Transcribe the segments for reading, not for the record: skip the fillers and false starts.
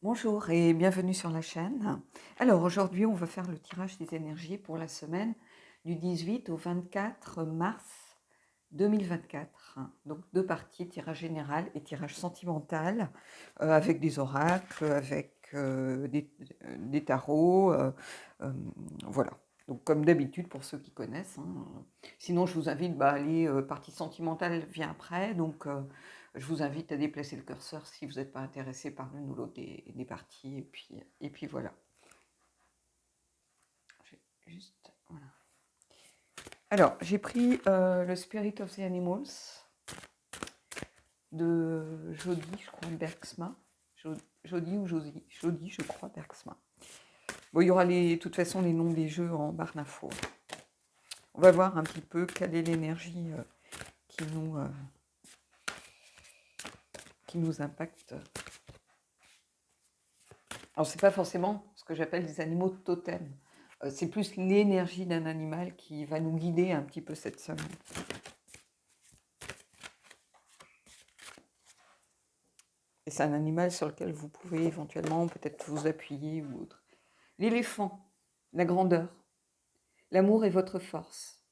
Bonjour et bienvenue sur la chaîne. Alors aujourd'hui, on va faire le tirage des énergies pour la semaine du 18 au 24 mars 2024. Donc deux parties, tirage général et tirage sentimental, avec des oracles, avec des tarots. Voilà. Donc comme d'habitude pour ceux qui connaissent, hein. Sinon, je vous invite à aller, partie sentimentale vient après. Donc je vous invite à déplacer le curseur si vous n'êtes pas intéressé par l'une ou l'autre des parties. Et puis voilà. Voilà. Alors, j'ai pris le Spirit of the Animals de Jody, je crois, Bergsma. Jody ou Josie Jody, je crois, Bergsma. Bon, il y aura de toute façon les noms des jeux en barre d'infos. On va voir un petit peu quelle est l'énergie qui nous impacte. Alors, c'est pas forcément ce que j'appelle des animaux totems. C'est plus l'énergie d'un animal qui va nous guider un petit peu cette semaine. Et c'est un animal sur lequel vous pouvez éventuellement peut-être vous appuyer ou autre. L'éléphant, la grandeur. L'amour est votre force.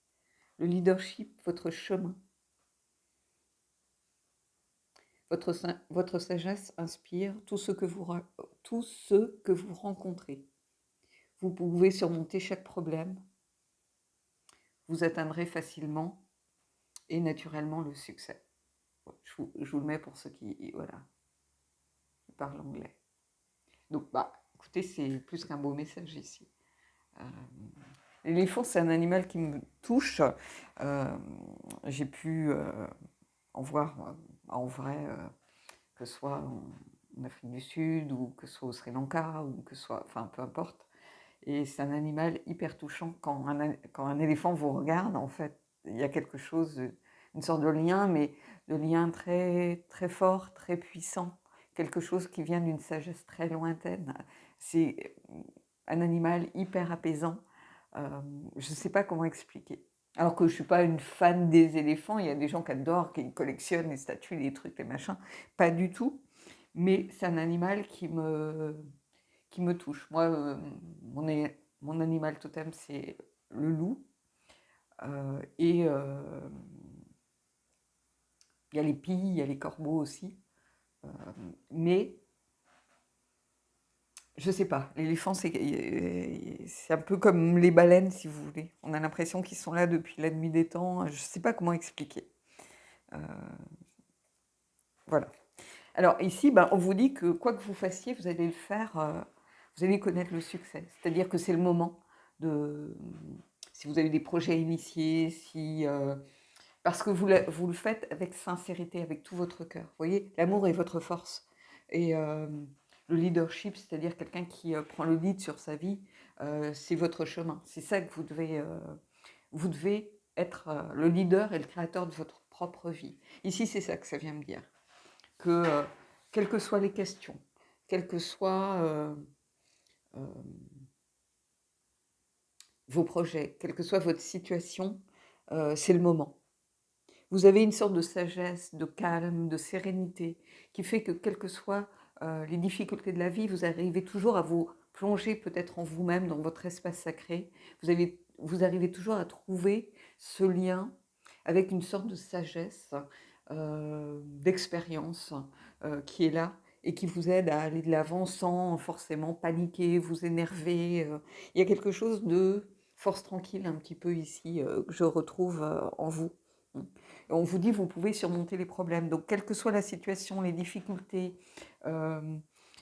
Le leadership, votre chemin. Votre sagesse inspire tout ce que vous rencontrez. Vous pouvez surmonter chaque problème. Vous atteindrez facilement et naturellement le succès. Je vous le mets pour ceux qui parlent anglais. Donc, écoutez, c'est plus qu'un beau message ici. L'éléphant, c'est un animal qui me touche. J'ai pu en voir en vrai, que ce soit en Afrique du Sud ou que ce soit au Sri Lanka ou que ce soit, enfin peu importe. Et c'est un animal hyper touchant. Quand un éléphant vous regarde, en fait, il y a quelque chose, une sorte de lien, mais de lien très, très fort, très puissant. Quelque chose qui vient d'une sagesse très lointaine. C'est un animal hyper apaisant. Je ne sais pas comment expliquer. Alors que je ne suis pas une fan des éléphants, il y a des gens qui adorent, qui collectionnent les statues, les trucs, les machins. Pas du tout. Mais c'est un animal qui me touche. Moi, mon animal totem, c'est le loup. Et il y a les pies, il y a les corbeaux aussi. Mais je sais pas, l'éléphant, c'est un peu comme les baleines, si vous voulez. On a l'impression qu'ils sont là depuis la nuit des temps. Je sais pas comment expliquer. Euh, voilà. Alors ici, on vous dit que quoi que vous fassiez, vous allez le faire, vous allez connaître le succès. C'est-à-dire que c'est le moment de, si vous avez des projets à initier, parce que vous le faites avec sincérité, avec tout votre cœur. Vous voyez, l'amour est votre force. Et le leadership, c'est-à-dire quelqu'un qui prend le lead sur sa vie, c'est votre chemin. C'est ça que vous devez être le leader et le créateur de votre propre vie. Ici, c'est ça que ça vient me dire. Que quelles que soient les questions, quels que soient euh, vos projets, quelle que soit votre situation, c'est le moment. Vous avez une sorte de sagesse, de calme, de sérénité, qui fait que quelles que soient les difficultés de la vie, vous arrivez toujours à vous plonger peut-être en vous-même, dans votre espace sacré. Vous arrivez toujours à trouver ce lien avec une sorte de sagesse, d'expérience qui est là et qui vous aide à aller de l'avant sans forcément paniquer, vous énerver. Il y a quelque chose de force tranquille un petit peu ici que je retrouve en vous. Et on vous dit, vous pouvez surmonter les problèmes. Donc, quelle que soit la situation, les difficultés, euh,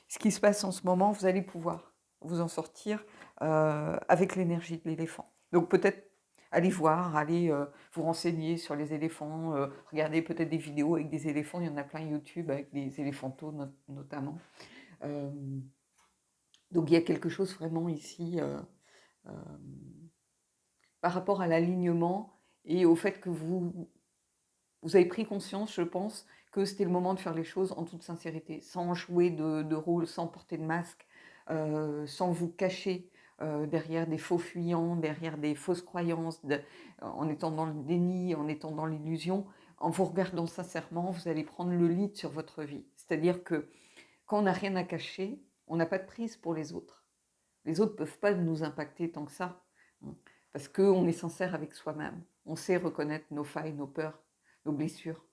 ce qui se passe en ce moment, vous allez pouvoir vous en sortir avec l'énergie de l'éléphant. Donc, peut-être allez voir, allez vous renseigner sur les éléphants, regardez peut-être des vidéos avec des éléphants, il y en a plein YouTube avec des éléphantos notamment. Euh, donc, il y a quelque chose vraiment ici euh, par rapport à l'alignement et au fait que vous avez pris conscience, je pense, que c'était le moment de faire les choses en toute sincérité, sans jouer de rôle, sans porter de masque, sans vous cacher derrière des faux fuyants, derrière des fausses croyances, en étant dans le déni, en étant dans l'illusion. En vous regardant sincèrement, vous allez prendre le lead sur votre vie. C'est-à-dire que quand on n'a rien à cacher, on n'a pas de prise pour les autres. Les autres ne peuvent pas nous impacter tant que ça, hein, parce qu'on est sincère avec soi-même. On sait reconnaître nos failles, nos peurs, nos blessures.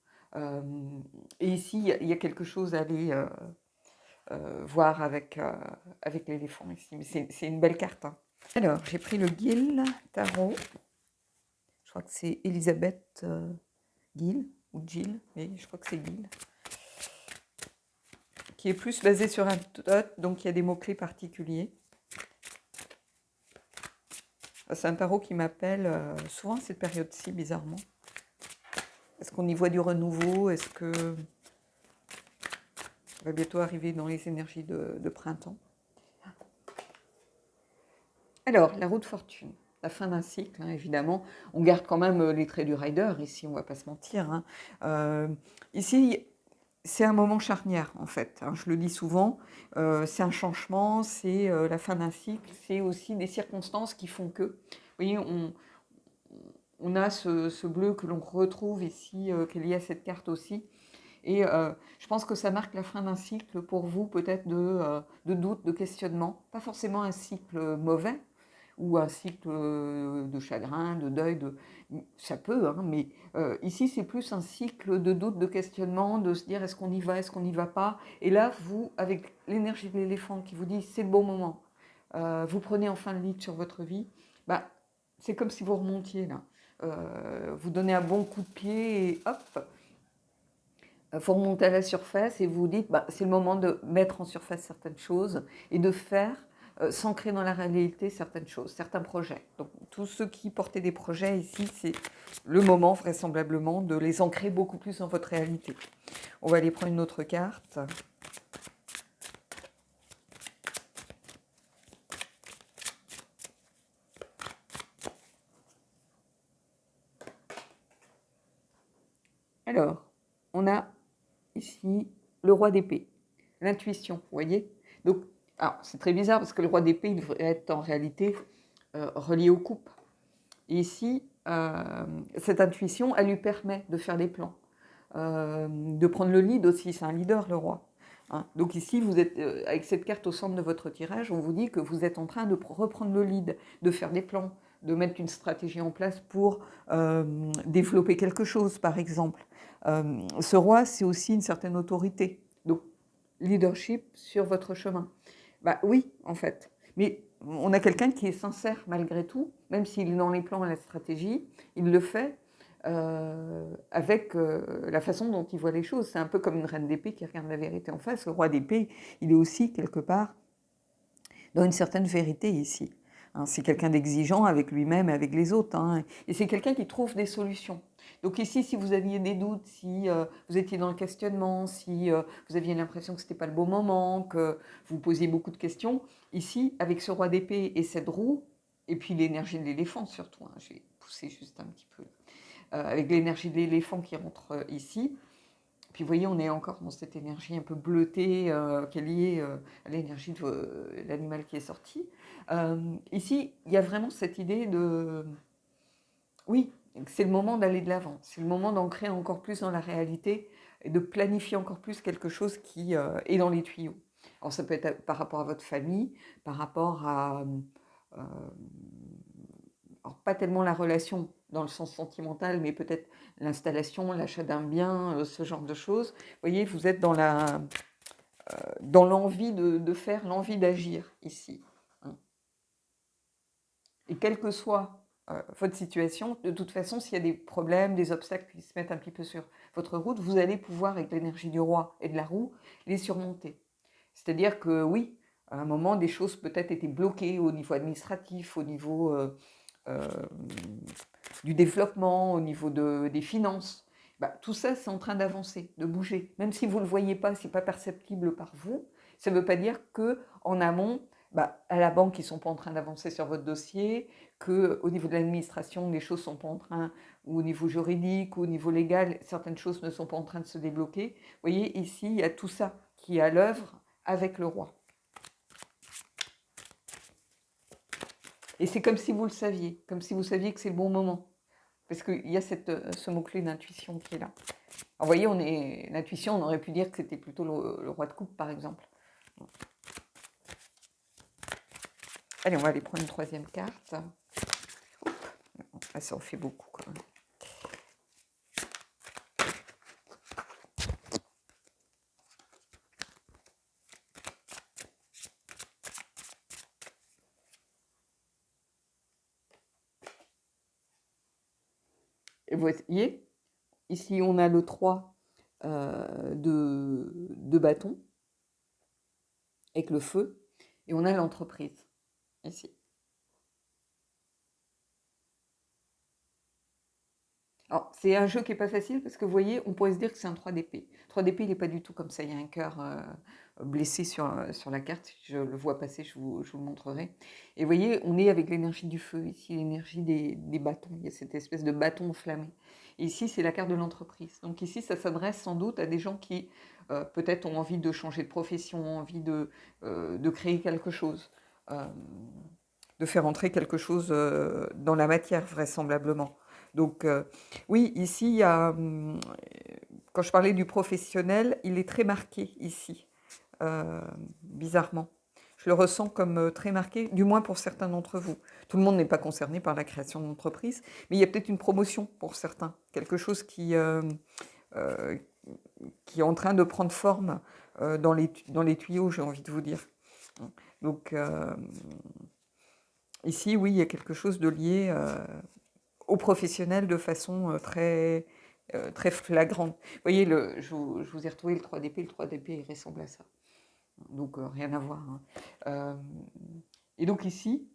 Et ici, il y a quelque chose à aller voir avec l'éléphant ici. Mais c'est une belle carte, hein. Alors, j'ai pris le Gill Tarot. Je crois que c'est Elisabeth Gill, ou Jill, mais je crois que c'est Gill. Qui est plus basé sur un tot, donc il y a des mots-clés particuliers. C'est un tarot qui m'appelle souvent à cette période-ci, bizarrement. Est-ce qu'on y voit du renouveau? Est-ce que on va bientôt arriver dans les énergies de printemps? Alors, la roue de fortune, la fin d'un cycle, hein, évidemment. On garde quand même les traits du rider, ici, on ne va pas se mentir, hein. Ici, c'est un moment charnière, en fait, hein, je le dis souvent. C'est un changement, c'est la fin d'un cycle, c'est aussi des circonstances qui font que... Vous voyez, on a ce bleu que l'on retrouve ici, qui est lié à cette carte aussi. Et je pense que ça marque la fin d'un cycle pour vous, peut-être de doute, de questionnement. Pas forcément un cycle mauvais ou un cycle de chagrin, de deuil. Ça peut, hein, mais ici, c'est plus un cycle de doute, de questionnement, de se dire est-ce qu'on y va, est-ce qu'on n'y va pas. Et là, vous, avec l'énergie de l'éléphant qui vous dit c'est le bon moment, vous prenez enfin le lead sur votre vie, bah, c'est comme si vous remontiez là. Vous donnez un bon coup de pied et hop, vous remontez à la surface et vous dites bah, c'est le moment de mettre en surface certaines choses et de faire, s'ancrer dans la réalité certaines choses, certains projets. Donc tous ceux qui portaient des projets ici, c'est le moment vraisemblablement de les ancrer beaucoup plus dans votre réalité. On va aller prendre une autre carte. Alors, on a ici le roi d'épée, l'intuition, vous voyez. Donc, alors c'est très bizarre parce que le roi d'épée, il devrait être en réalité relié aux coupes. Et ici, cette intuition, elle lui permet de faire des plans, de prendre le lead aussi. C'est un leader, le roi. Hein. Donc ici, vous êtes avec cette carte au centre de votre tirage, on vous dit que vous êtes en train de reprendre le lead, de faire des plans, de mettre une stratégie en place pour développer quelque chose, par exemple. Ce roi, c'est aussi une certaine autorité. Donc, leadership sur votre chemin. Bah oui, en fait. Mais on a quelqu'un qui est sincère malgré tout, même s'il est dans les plans et la stratégie, il le fait avec la façon dont il voit les choses. C'est un peu comme une reine d'épée qui regarde la vérité en face. Le roi d'épée, il est aussi quelque part dans une certaine vérité ici. Hein, c'est quelqu'un d'exigeant avec lui-même et avec les autres. Hein, et c'est quelqu'un qui trouve des solutions. Donc ici, si vous aviez des doutes, si vous étiez dans le questionnement, si vous aviez l'impression que ce n'était pas le bon moment, que vous posiez beaucoup de questions, ici, avec ce roi d'épée et cette roue, et puis l'énergie de l'éléphant surtout, hein, je vais pousser juste un petit peu, avec l'énergie de l'éléphant qui rentre ici, puis vous voyez, on est encore dans cette énergie un peu bleutée qui est liée à l'énergie de l'animal qui est sorti. Ici, il y a vraiment cette idée de... Oui, c'est le moment d'aller de l'avant, c'est le moment d'ancrer encore plus dans la réalité et de planifier encore plus quelque chose qui est dans les tuyaux. Alors ça peut être par rapport à votre famille, par rapport à... alors pas tellement la relation dans le sens sentimental, mais peut-être l'installation, l'achat d'un bien, ce genre de choses. Vous voyez, vous êtes dans l'envie de faire, l'envie d'agir ici. Hein. Et quelle que soit votre situation, de toute façon, s'il y a des problèmes, des obstacles qui se mettent un petit peu sur votre route, vous allez pouvoir, avec l'énergie du roi et de la roue, les surmonter. C'est-à-dire que oui, à un moment, des choses peut-être étaient bloquées au niveau administratif, au niveau du développement, au niveau des finances. Bah, tout ça, c'est en train d'avancer, de bouger. Même si vous ne le voyez pas, ce n'est pas perceptible par vous, ça ne veut pas dire qu'en amont, bah, à la banque, ils ne sont pas en train d'avancer sur votre dossier, qu'au niveau de l'administration, les choses ne sont pas en train, ou au niveau juridique, ou au niveau légal, certaines choses ne sont pas en train de se débloquer. Vous voyez, ici, il y a tout ça qui est à l'œuvre avec le roi. Et c'est comme si vous le saviez, comme si vous saviez que c'est le bon moment. Parce qu'il y a ce mot-clé d'intuition qui est là. Alors, vous voyez, l'intuition, on aurait pu dire que c'était plutôt le roi de coupe, par exemple. Allez, on va aller prendre une troisième carte. Hop. Ah, ça en fait beaucoup quand même. Et vous voyez, ici on a le 3 de bâton avec le feu, et on a l'entreprise, ici. Alors, c'est un jeu qui n'est pas facile parce que vous voyez, on pourrait se dire que c'est un 3 d'épée. 3 d'épée, il n'est pas du tout comme ça. Il y a un cœur blessé sur la carte. Si je le vois passer, je vous le montrerai. Et vous voyez, on est avec l'énergie du feu, ici, l'énergie des bâtons. Il y a cette espèce de bâton enflammé. Et ici, c'est la carte de l'entreprise. Donc ici, ça s'adresse sans doute à des gens qui, peut-être, ont envie de changer de profession, ont envie de créer quelque chose. Euh, de faire entrer quelque chose dans la matière, vraisemblablement. Donc, oui, ici, il y a, quand je parlais du professionnel, il est très marqué ici, bizarrement. Je le ressens comme très marqué, du moins pour certains d'entre vous. Tout le monde n'est pas concerné par la création d'entreprise, mais il y a peut-être une promotion pour certains, quelque chose euh, qui est en train de prendre forme dans les tuyaux, j'ai envie de vous dire. Donc, ici, oui, il y a quelque chose de lié aux professionnels de façon très flagrante. Vous voyez, je vous ai retrouvé le 3 d'épée. Le 3 d'épée, il ressemble à ça. Donc, rien à voir. Hein. Euh, et donc ici,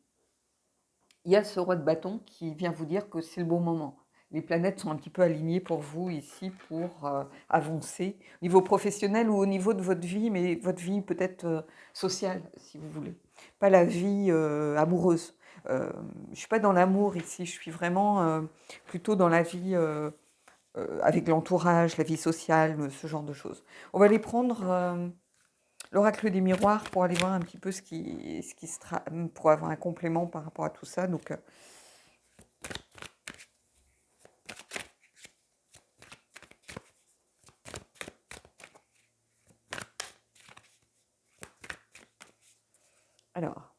il y a ce roi de bâton qui vient vous dire que c'est le bon moment. Les planètes sont un petit peu alignées pour vous ici pour avancer au niveau professionnel ou au niveau de votre vie, mais votre vie peut-être sociale, si vous voulez. Pas la vie amoureuse. Je ne suis pas dans l'amour ici, je suis vraiment plutôt dans la vie avec l'entourage, la vie sociale, ce genre de choses. On va aller prendre l'oracle des miroirs pour aller voir un petit peu pour avoir un complément par rapport à tout ça. Donc, alors,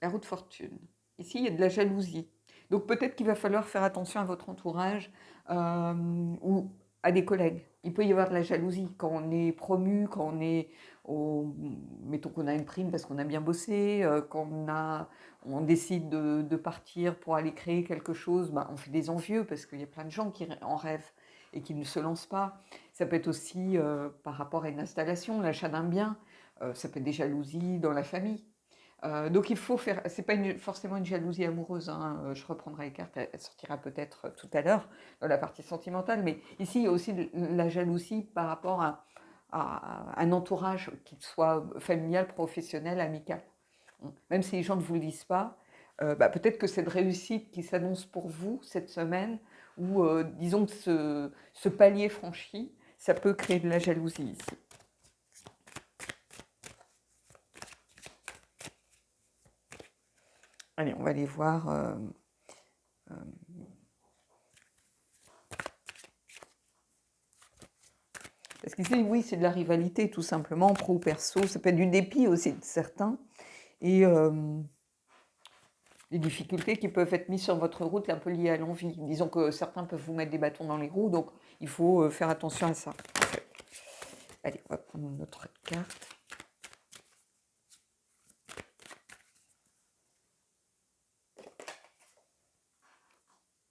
la roue de fortune. Ici, il y a de la jalousie. Donc peut-être qu'il va falloir faire attention à votre entourage ou à des collègues. Il peut y avoir de la jalousie quand on est promu, quand on est au... Mettons qu'on a une prime parce qu'on a bien bossé, quand on décide de partir pour aller créer quelque chose, bah, on fait des envieux parce qu'il y a plein de gens qui en rêvent et qui ne se lancent pas. Ça peut être aussi par rapport à une installation, l'achat d'un bien. Ça peut être des jalousies dans la famille. Donc il faut faire, c'est pas forcément une jalousie amoureuse, hein, je reprendrai les cartes, elle sortira peut-être tout à l'heure dans la partie sentimentale, mais ici il y a aussi la jalousie par rapport à un entourage, qu'il soit familial, professionnel, amical. Même si les gens ne vous le disent pas, bah, peut-être que cette réussite qui s'annonce pour vous cette semaine, ou disons que ce palier franchi, ça peut créer de la jalousie ici. Allez, on va aller voir. Parce qu'ici, oui, c'est de la rivalité, tout simplement, pro ou perso. Ça peut être du dépit aussi de certains. Et les difficultés qui peuvent être mises sur votre route, un peu liées à l'envie. Disons que certains peuvent vous mettre des bâtons dans les roues, donc il faut faire attention à ça. Allez, on va prendre une autre carte.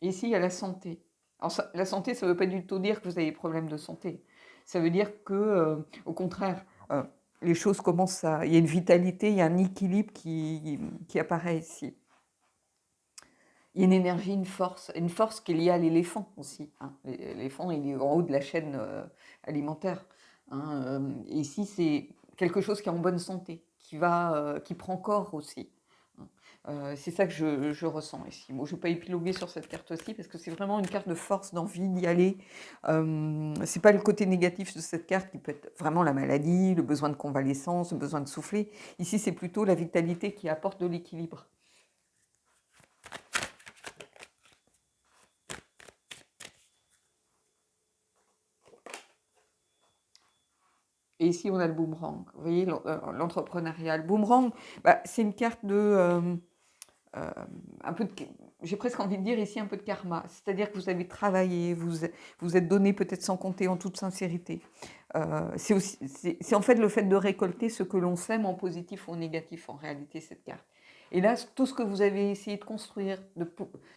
Et ici, il y a la santé. Alors, la santé, ça ne veut pas du tout dire que vous avez des problèmes de santé. Ça veut dire que, au contraire, les choses commencent à... Il y a une vitalité, il y a un équilibre qui apparaît ici. Il y a une énergie, une force qui est liée à l'éléphant aussi. Hein. L'éléphant, il est en haut de la chaîne alimentaire. Hein. Ici, c'est quelque chose qui est en bonne santé, qui prend corps aussi. C'est ça que je ressens ici. Moi, je ne vais pas épiloguer sur cette carte aussi parce que c'est vraiment une carte de force, d'envie d'y aller. C'est pas le côté négatif de cette carte qui peut être vraiment la maladie, le besoin de convalescence, le besoin de souffler. Ici, c'est plutôt la vitalité qui apporte de l'équilibre. Et ici, on a le boomerang. Vous voyez, l'entrepreneuriat. Le boomerang, c'est une carte euh, un peu de, j'ai presque envie de dire ici un peu de karma. C'est-à-dire que vous avez travaillé, vous êtes donné peut-être sans compter en toute sincérité. C'est en fait le fait de récolter ce que l'on sème en positif ou en négatif en réalité, cette carte. Et là, tout ce que vous avez essayé de construire,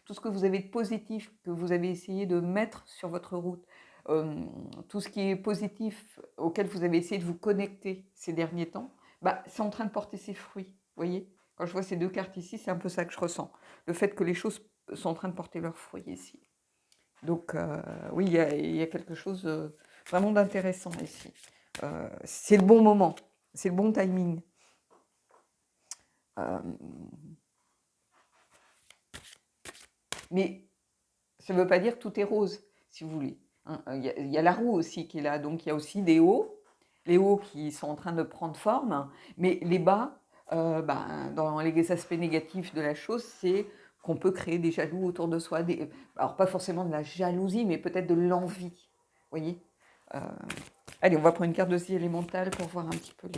tout ce que vous avez de positif, que vous avez essayé de mettre sur votre route, euh, tout ce qui est positif auquel vous avez essayé de vous connecter ces derniers temps, c'est en train de porter ses fruits. Vous voyez, quand je vois ces deux cartes ici, c'est un peu ça que je ressens. Le fait que les choses sont en train de porter leurs fruits ici. Donc, oui, il y a quelque chose vraiment d'intéressant ici. C'est le bon moment, c'est le bon timing. Euh, mais ça ne veut pas dire que tout est rose, si vous voulez. Hein. Il y a la roue aussi qui est là, donc il y a aussi des hauts, les hauts qui sont en train de prendre forme, mais les bas, dans les aspects négatifs de la chose, c'est qu'on peut créer des jaloux autour de soi. Alors pas forcément de la jalousie, mais peut-être de l'envie. Vous voyez. Euh, Allez, on va prendre une carte de scie élémentale pour voir un petit peu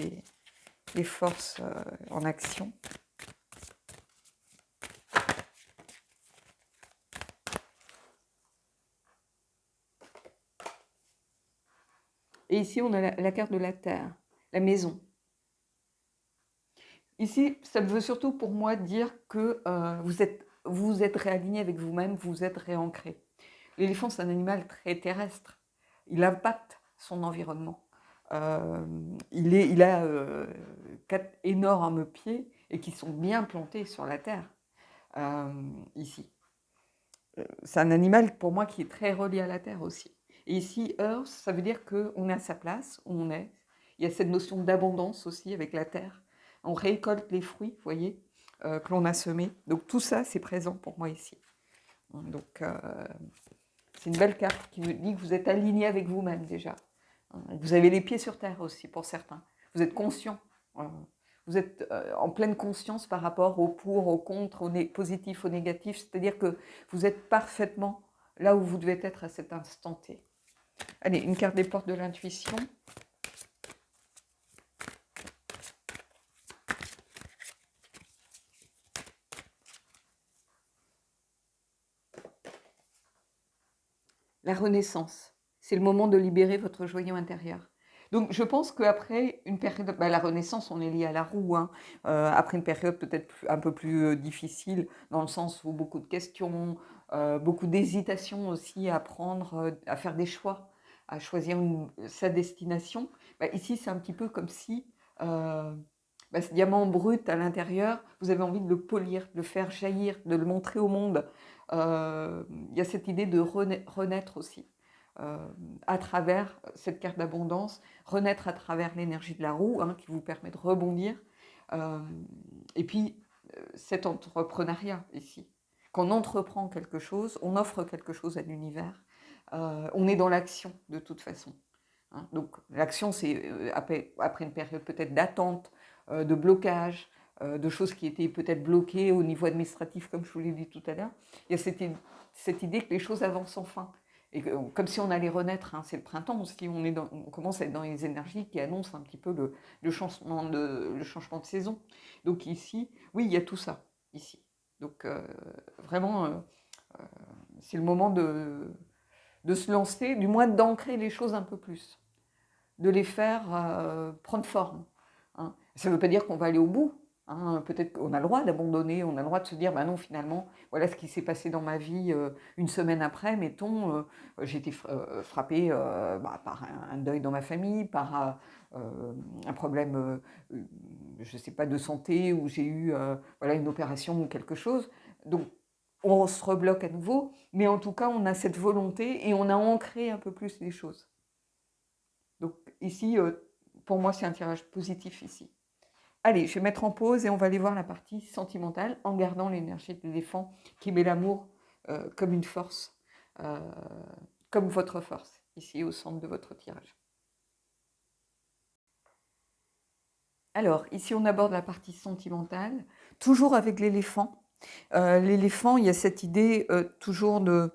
les forces en action. Et ici, on a la carte de la terre, la maison. Ici, ça veut surtout pour moi dire que vous êtes réaligné avec vous-même, vous êtes réancré. L'éléphant, c'est un animal très terrestre. Il impacte son environnement. Il a 4 énormes pieds et qui sont bien plantés sur la terre, ici. C'est un animal, pour moi, qui est très relié à la terre aussi. Et ici, Earth, ça veut dire qu'on est à sa place, où on est. Il y a cette notion d'abondance aussi avec la terre. On récolte les fruits, vous voyez, que l'on a semés. Donc tout ça, c'est présent pour moi ici. Donc c'est une belle carte qui me dit que vous êtes aligné avec vous-même déjà. Vous avez les pieds sur terre aussi pour certains. Vous êtes conscient. Vous êtes en pleine conscience par rapport au pour, au contre, au positif, au négatif. C'est-à-dire que vous êtes parfaitement là où vous devez être à cet instant T. Allez, une carte des portes de l'intuition. La renaissance. C'est le moment de libérer votre joyau intérieur. Donc je pense qu'après une période, la renaissance, on est lié à la roue, hein. Après une période peut-être un peu plus difficile, dans le sens où beaucoup de questions, beaucoup d'hésitation aussi à prendre, à faire des choix, à choisir sa destination. Ici, c'est un petit peu comme si ce diamant brut à l'intérieur, vous avez envie de le polir, de le faire jaillir, de le montrer au monde. Il y a cette idée de renaître aussi. À travers cette carte d'abondance, renaître à travers l'énergie de la roue, hein, qui vous permet de rebondir. Euh, et puis, cet entrepreneuriat ici. Quand on entreprend quelque chose, on offre quelque chose à l'univers. On est dans l'action de toute façon. Hein. Donc l'action, c'est après une période peut-être d'attente, de blocage, de choses qui étaient peut-être bloquées au niveau administratif, comme je vous l'ai dit tout à l'heure. Il y a cette idée que les choses avancent enfin. Et comme si on allait renaître, hein, c'est le printemps aussi, on commence à être dans les énergies qui annoncent un petit peu le changement de saison. Donc ici, oui, il y a tout ça, ici. Donc vraiment, c'est le moment de se lancer, du moins d'ancrer les choses un peu plus, de les faire prendre forme. Hein. Ça ne veut pas dire qu'on va aller au bout. Hein. Peut-être qu'on a le droit d'abandonner, on a le droit de se dire, non, finalement, voilà ce qui s'est passé dans ma vie une semaine après, mettons, j'ai été frappée par un deuil dans ma famille, par un problème, je ne sais pas, de santé, où j'ai eu une opération ou quelque chose. Donc, on se rebloque à nouveau, mais en tout cas, on a cette volonté et on a ancré un peu plus les choses. Donc ici, pour moi, c'est un tirage positif ici. Allez, je vais mettre en pause et on va aller voir la partie sentimentale en gardant l'énergie de l'éléphant qui met l'amour comme une force, euh, comme votre force, ici au centre de votre tirage. Alors, ici, on aborde la partie sentimentale, toujours avec l'éléphant. L'éléphant, il y a cette idée toujours de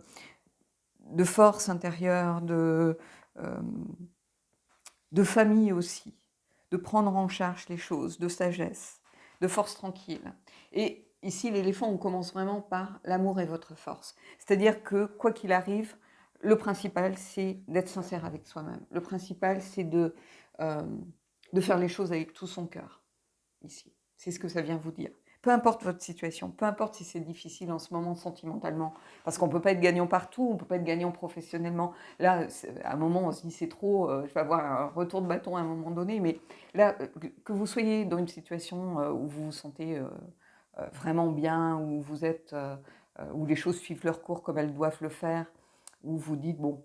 force intérieure, de famille aussi, de prendre en charge les choses, de sagesse, de force tranquille. Et ici, l'éléphant, on commence vraiment par l'amour est votre force. C'est-à-dire que, quoi qu'il arrive, le principal, c'est d'être sincère avec soi-même. Le principal, c'est de faire les choses avec tout son cœur, ici. C'est ce que ça vient vous dire. Peu importe votre situation, peu importe si c'est difficile en ce moment sentimentalement, parce qu'on ne peut pas être gagnant partout, on ne peut pas être gagnant professionnellement. Là, à un moment, on se dit c'est trop, je vais avoir un retour de bâton à un moment donné, mais là, que vous soyez dans une situation où vous vous sentez vraiment bien, où vous êtes, où les choses suivent leur cours comme elles doivent le faire, où vous dites, bon,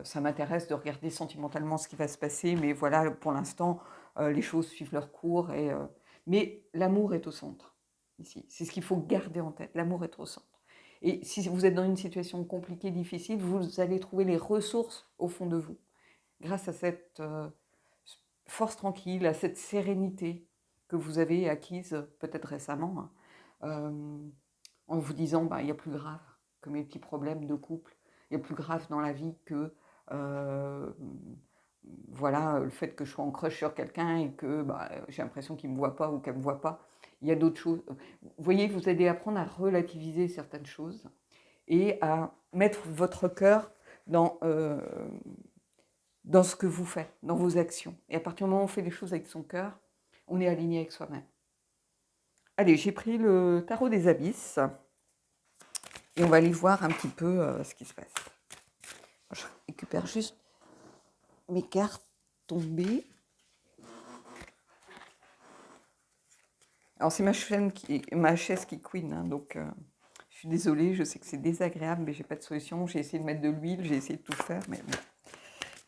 ça m'intéresse de regarder sentimentalement ce qui va se passer, mais voilà, pour l'instant, les choses suivent leur cours, mais l'amour est au centre, ici. C'est ce qu'il faut garder en tête, l'amour est au centre. Et si vous êtes dans une situation compliquée, difficile, vous allez trouver les ressources au fond de vous, grâce à cette force tranquille, à cette sérénité que vous avez acquise peut-être récemment, hein, en vous disant, bah, il y a plus grave que mes petits problèmes de couple, il y a plus grave dans la vie que voilà, le fait que je sois en crush sur quelqu'un et que bah, j'ai l'impression qu'il ne me voit pas ou qu'elle ne me voit pas. Il y a d'autres choses. Vous voyez, vous allez apprendre à relativiser certaines choses et à mettre votre cœur dans ce que vous faites, dans vos actions. Et à partir du moment où on fait les choses avec son cœur, on est aligné avec soi-même. Allez, j'ai pris le tarot des abysses et on va aller voir un petit peu ce qui se passe. Je récupère juste mes cartes tombées. Alors c'est ma chaise qui couine, hein, donc je suis désolée, je sais que c'est désagréable, mais j'ai pas de solution. J'ai essayé de mettre de l'huile, j'ai essayé de tout faire, mais bon.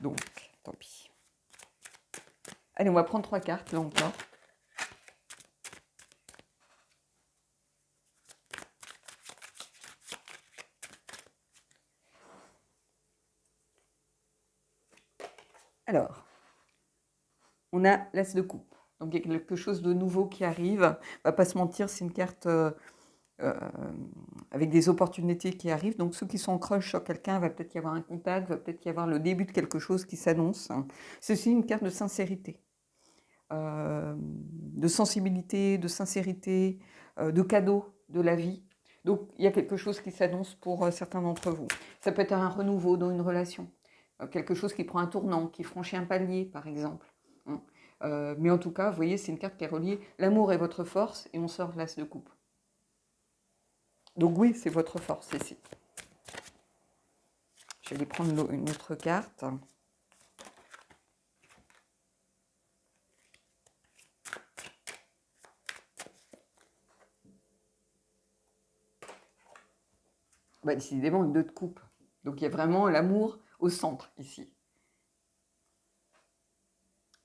Donc, tant pis. Allez, on va prendre 3 cartes là encore. Alors, on a l'As de coupe. Donc il y a quelque chose de nouveau qui arrive. On va pas se mentir, c'est une carte avec des opportunités qui arrivent. Donc ceux qui sont en crush sur quelqu'un, va peut-être y avoir un contact, va peut-être y avoir le début de quelque chose qui s'annonce. C'est aussi une carte de sincérité, de sensibilité, de sincérité, de cadeau de la vie. Donc il y a quelque chose qui s'annonce pour certains d'entre vous. Ça peut être un renouveau dans une relation, quelque chose qui prend un tournant, qui franchit un palier par exemple. Mais en tout cas, vous voyez, c'est une carte qui est reliée. L'amour est votre force et on sort l'As de coupe. Donc oui, c'est votre force ici. Je vais aller prendre une autre carte. Bah, décidément, une 2 de coupe. Donc il y a vraiment l'amour au centre ici.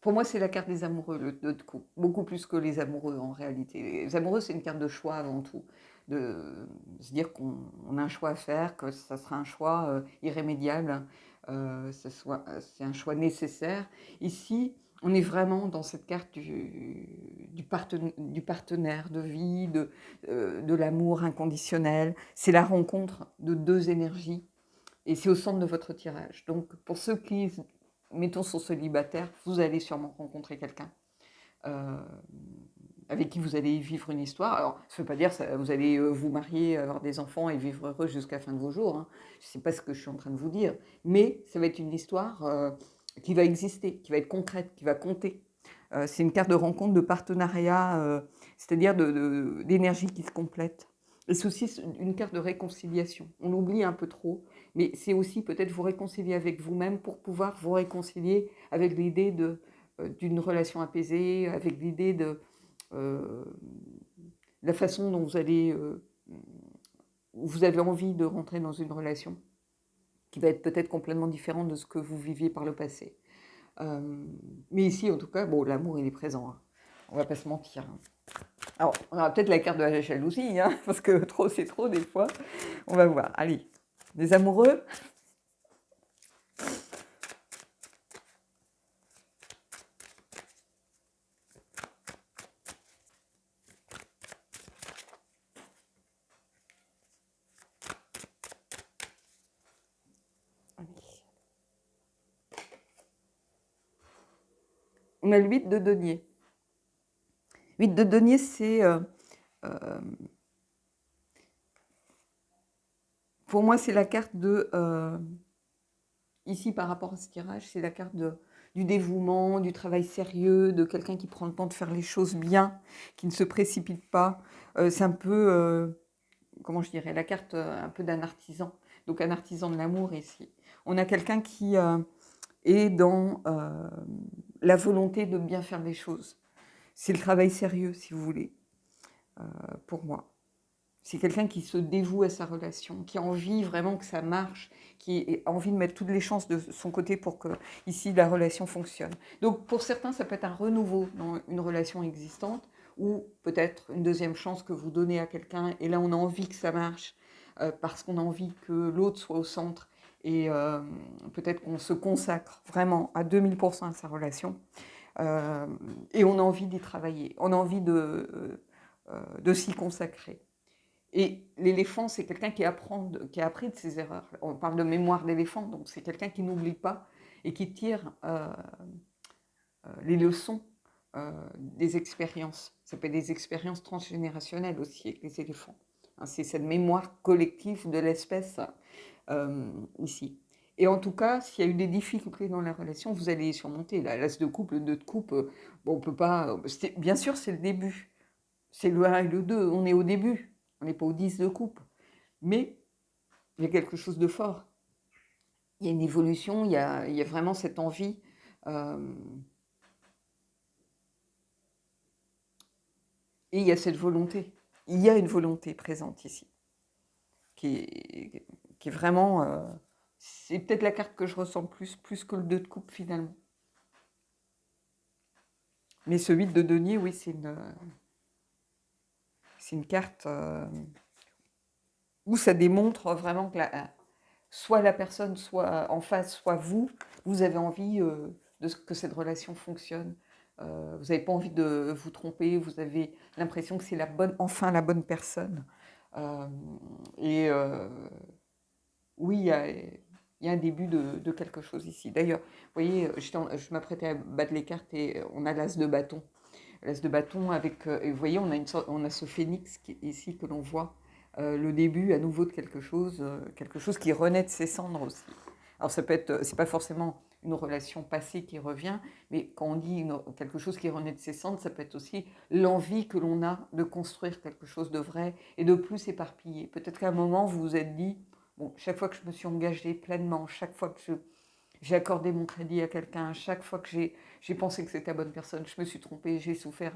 Pour moi, c'est la carte des amoureux, le 2 de coupe. Beaucoup plus que les amoureux en réalité. Les amoureux, c'est une carte de choix avant tout. De se dire qu'on a un choix à faire, que ça sera un choix irrémédiable, c'est un choix nécessaire. Ici, on est vraiment dans cette carte du partenaire de vie, de l'amour inconditionnel. C'est la rencontre de 2 énergies et c'est au centre de votre tirage. Donc, pour ceux qui, mettons, sont célibataires, vous allez sûrement rencontrer quelqu'un avec qui vous allez vivre une histoire. Alors, ça ne veut pas dire que vous allez vous marier, avoir des enfants et vivre heureux jusqu'à la fin de vos jours, hein. Je ne sais pas ce que je suis en train de vous dire, mais ça va être une histoire qui va exister, qui va être concrète, qui va compter. C'est une carte de rencontre, de partenariat, c'est-à-dire d'énergie qui se complète. Et c'est aussi une carte de réconciliation. On l'oublie un peu trop, mais c'est aussi peut-être vous réconcilier avec vous-même pour pouvoir vous réconcilier avec l'idée d'une relation apaisée, avec l'idée de la façon dont vous avez envie de rentrer dans une relation qui va être peut-être complètement différente de ce que vous viviez par le passé. Mais ici, en tout cas, bon, l'amour, il est présent. Hein. On va pas se mentir. Hein. Alors, on aura peut-être la carte de la jalousie, hein, parce que trop, c'est trop des fois. On va voir. Allez, les amoureux. On a le 8 de denier. 8 de denier, c'est... pour moi, c'est la carte de... ici, par rapport à ce tirage, c'est la carte du dévouement, du travail sérieux, de quelqu'un qui prend le temps de faire les choses bien, qui ne se précipite pas. C'est un peu, comment je dirais, la carte un peu d'un artisan. Donc un artisan de l'amour ici. On a quelqu'un qui est dans la volonté de bien faire les choses. C'est le travail sérieux, si vous voulez, pour moi. C'est quelqu'un qui se dévoue à sa relation, qui a envie vraiment que ça marche, qui a envie de mettre toutes les chances de son côté pour que, ici, la relation fonctionne. Donc, pour certains, ça peut être un renouveau dans une relation existante, ou peut-être une deuxième chance que vous donnez à quelqu'un, et là, on a envie que ça marche, parce qu'on a envie que l'autre soit au centre, et peut-être qu'on se consacre vraiment à 2000% à sa relation, et on a envie d'y travailler, on a envie de s'y consacrer. Et l'éléphant, c'est quelqu'un qui a appris de ses erreurs. On parle de mémoire d'éléphant, donc c'est quelqu'un qui n'oublie pas et qui tire les leçons des expériences. Ça peut être des expériences transgénérationnelles aussi avec les éléphants. Hein, c'est cette mémoire collective de l'espèce ici. Et en tout cas, s'il y a eu des difficultés dans la relation, vous allez les surmonter. L'as de coupe, le 2 de coupe, bon, on peut pas... Bien sûr, c'est le début. C'est le 1 et le 2, on est au début. On n'est pas au 10 de coupe. Mais il y a quelque chose de fort. Il y a une évolution, il y a vraiment cette envie. Et il y a cette volonté. Il y a une volonté présente ici. Qui est vraiment... c'est peut-être la carte que je ressens plus que le 2 de coupe finalement. Mais ce 8 de denier, oui, c'est une carte où ça démontre vraiment que soit la personne soit en face, soit vous avez envie que cette relation fonctionne. Vous n'avez pas envie de vous tromper, vous avez l'impression que c'est enfin la bonne personne. Oui, il y a un début de quelque chose ici. D'ailleurs, vous voyez, je m'apprêtais à battre les cartes et on a l'as de bâton. L'as de bâton avec, et vous voyez, on a ce phénix ici que l'on voit, le début à nouveau de quelque chose qui renaît de ses cendres aussi. Alors ça peut être, c'est pas forcément une relation passée qui revient, mais quand on dit quelque chose qui renaît de ses cendres, ça peut être aussi l'envie que l'on a de construire quelque chose de vrai et de plus éparpillé. Peut-être qu'à un moment, vous vous êtes dit, bon, chaque fois que je me suis engagée pleinement, chaque fois que j'ai accordé mon crédit à quelqu'un, chaque fois que j'ai pensé que c'était la bonne personne, je me suis trompée, j'ai souffert,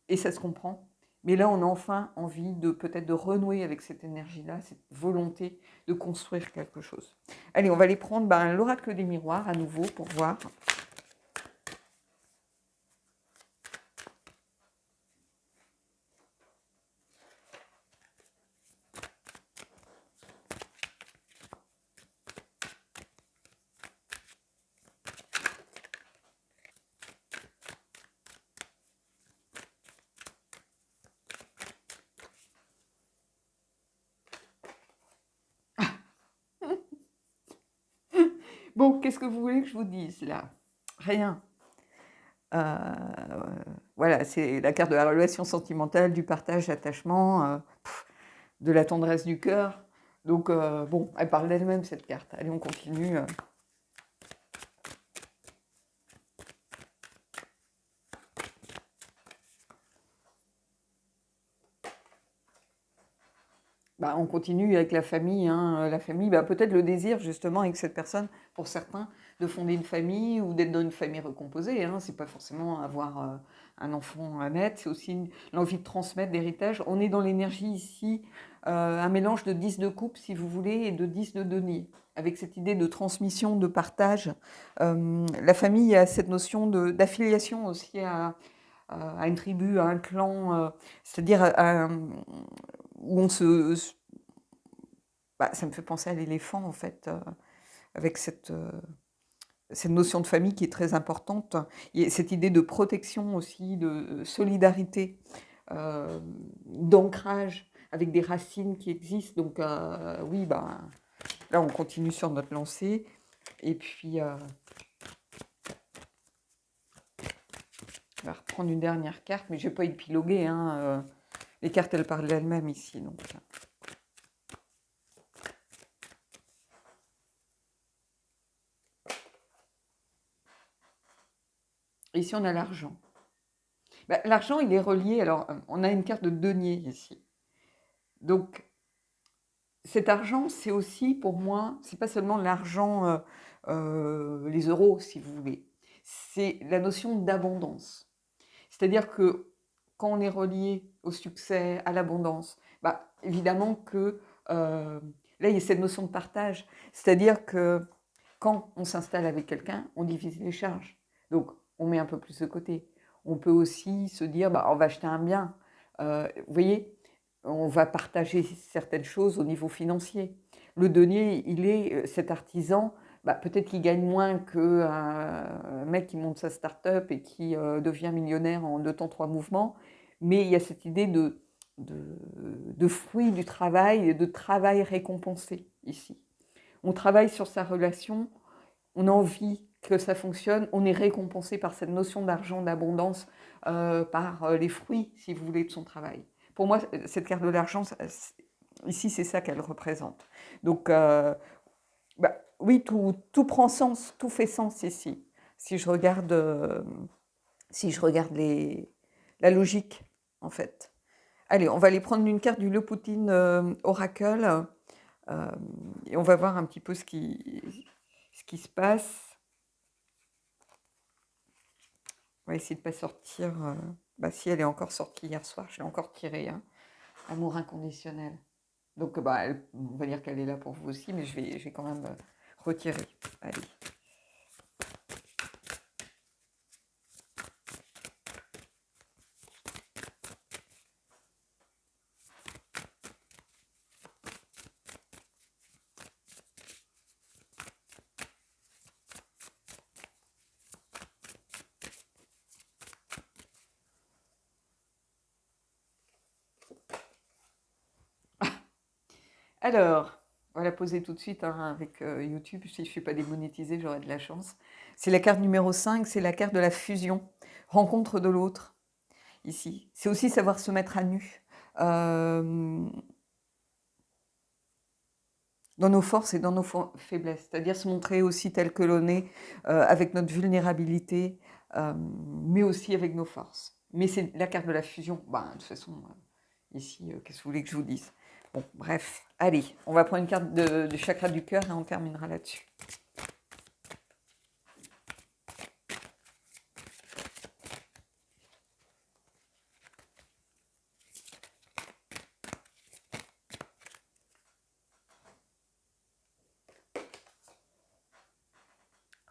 et ça se comprend. Mais là, on a enfin envie peut-être de renouer avec cette énergie-là, cette volonté de construire quelque chose. Allez, on va aller prendre l'oracle des miroirs à nouveau pour voir. Bon, qu'est-ce que vous voulez que je vous dise là? Rien. Voilà, c'est la carte de la relation sentimentale, du partage, attachement, de la tendresse du cœur. Donc, bon, elle parle d'elle-même, cette carte. Allez, on continue. On continue avec la famille. Hein. La famille, peut-être le désir, justement, avec cette personne, pour certains, de fonder une famille ou d'être dans une famille recomposée. Hein. C'est pas forcément avoir un enfant à naître, c'est aussi l'envie de transmettre d'héritage. On est dans l'énergie ici, un mélange de 10 de coupe, si vous voulez, et de 10 de denier, avec cette idée de transmission, de partage. La famille a cette notion d'affiliation aussi à une tribu, à un clan, c'est-à-dire où on ça me fait penser à l'éléphant, en fait, avec cette notion de famille qui est très importante. Et cette idée de protection aussi, de solidarité, d'ancrage avec des racines qui existent. Donc, oui, là, on continue sur notre lancée. Et puis, prendre une dernière carte, mais je ne vais pas épiloguer, hein, les cartes, elles parlent d'elles-mêmes ici. Donc. Ici, on a l'argent. Bah, l'argent, il est relié. Alors, on a une carte de denier ici. Donc, cet argent, c'est aussi pour moi, c'est pas seulement l'argent, les euros, si vous voulez. C'est la notion d'abondance. C'est-à-dire que quand on est relié au succès, à l'abondance, bah, évidemment que là, il y a cette notion de partage. C'est-à-dire que quand on s'installe avec quelqu'un, on divise les charges. Donc, on met un peu plus de côté. On peut aussi se dire, bah, on va acheter un bien. Vous voyez, on va partager certaines choses au niveau financier. Le denier, il est cet artisan, bah, peut-être qu'il gagne moins qu'un mec qui monte sa start-up et qui devient millionnaire en 2 temps, 3 mouvements, mais il y a cette idée de fruit du travail et de travail récompensé ici. On travaille sur sa relation, on a envie que ça fonctionne, on est récompensé par cette notion d'argent, d'abondance, par les fruits, si vous voulez, de son travail. Pour moi, cette carte de l'argent, ici, c'est ça qu'elle représente. Donc, bah, oui, tout prend sens, tout fait sens ici. Si je regarde, la logique, en fait. Allez, on va aller prendre une carte du Loputin Oracle et on va voir un petit peu ce qui se passe. On va essayer de ne pas sortir. Bah, si elle est encore sortie hier soir, je l'ai encore tirée. Hein. Amour inconditionnel. Donc, bah, on va dire qu'elle est là pour vous aussi, mais je vais quand même retirer. Allez. Alors, on va la poser tout de suite hein, avec YouTube. Si je ne suis pas démonétisée, j'aurai de la chance. C'est la carte numéro 5, c'est la carte de la fusion. Rencontre de l'autre, ici. C'est aussi savoir se mettre à nu. Dans nos forces et dans nos faiblesses. C'est-à-dire se montrer aussi tel que l'on est, avec notre vulnérabilité, mais aussi avec nos forces. Mais c'est la carte de la fusion. Bah, de toute façon, ici, qu'est-ce que vous voulez que je vous dise? Bon, bref, allez, on va prendre une carte du chakra du cœur et on terminera là-dessus.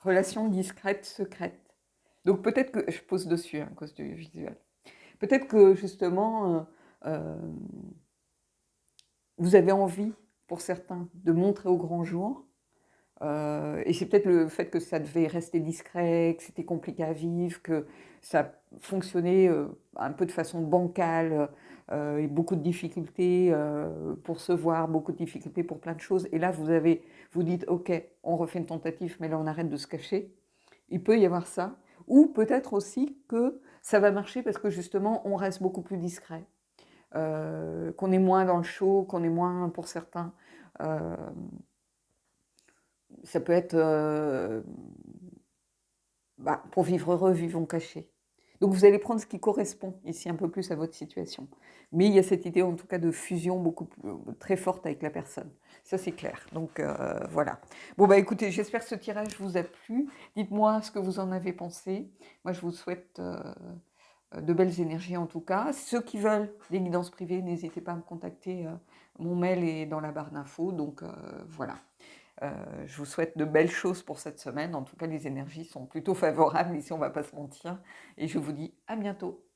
Relation discrète, secrète. Donc peut-être que, je pose dessus hein, à cause du visuel, peut-être que justement, vous avez envie, pour certains, de montrer au grand jour, et c'est peut-être le fait que ça devait rester discret, que c'était compliqué à vivre, que ça fonctionnait un peu de façon bancale, et beaucoup de difficultés pour se voir, beaucoup de difficultés pour plein de choses. Et là, vous dites, ok, on refait une tentative, mais là, on arrête de se cacher. Il peut y avoir ça. Ou peut-être aussi que ça va marcher parce que justement, on reste beaucoup plus discret. Qu'on est moins dans le show, qu'on est moins pour certains. Ça peut être pour vivre heureux, vivons cachés. Donc vous allez prendre ce qui correspond ici un peu plus à votre situation. Mais il y a cette idée en tout cas de fusion très forte avec la personne. Ça c'est clair. Donc voilà. Bon bah écoutez, j'espère que ce tirage vous a plu. Dites-moi ce que vous en avez pensé. Moi je vous souhaite de belles énergies en tout cas. Ceux qui veulent des guidances privées, n'hésitez pas à me contacter. Mon mail est dans la barre d'infos. Donc voilà. Je vous souhaite de belles choses pour cette semaine. En tout cas, les énergies sont plutôt favorables ici, on ne va pas se mentir. Et je vous dis à bientôt.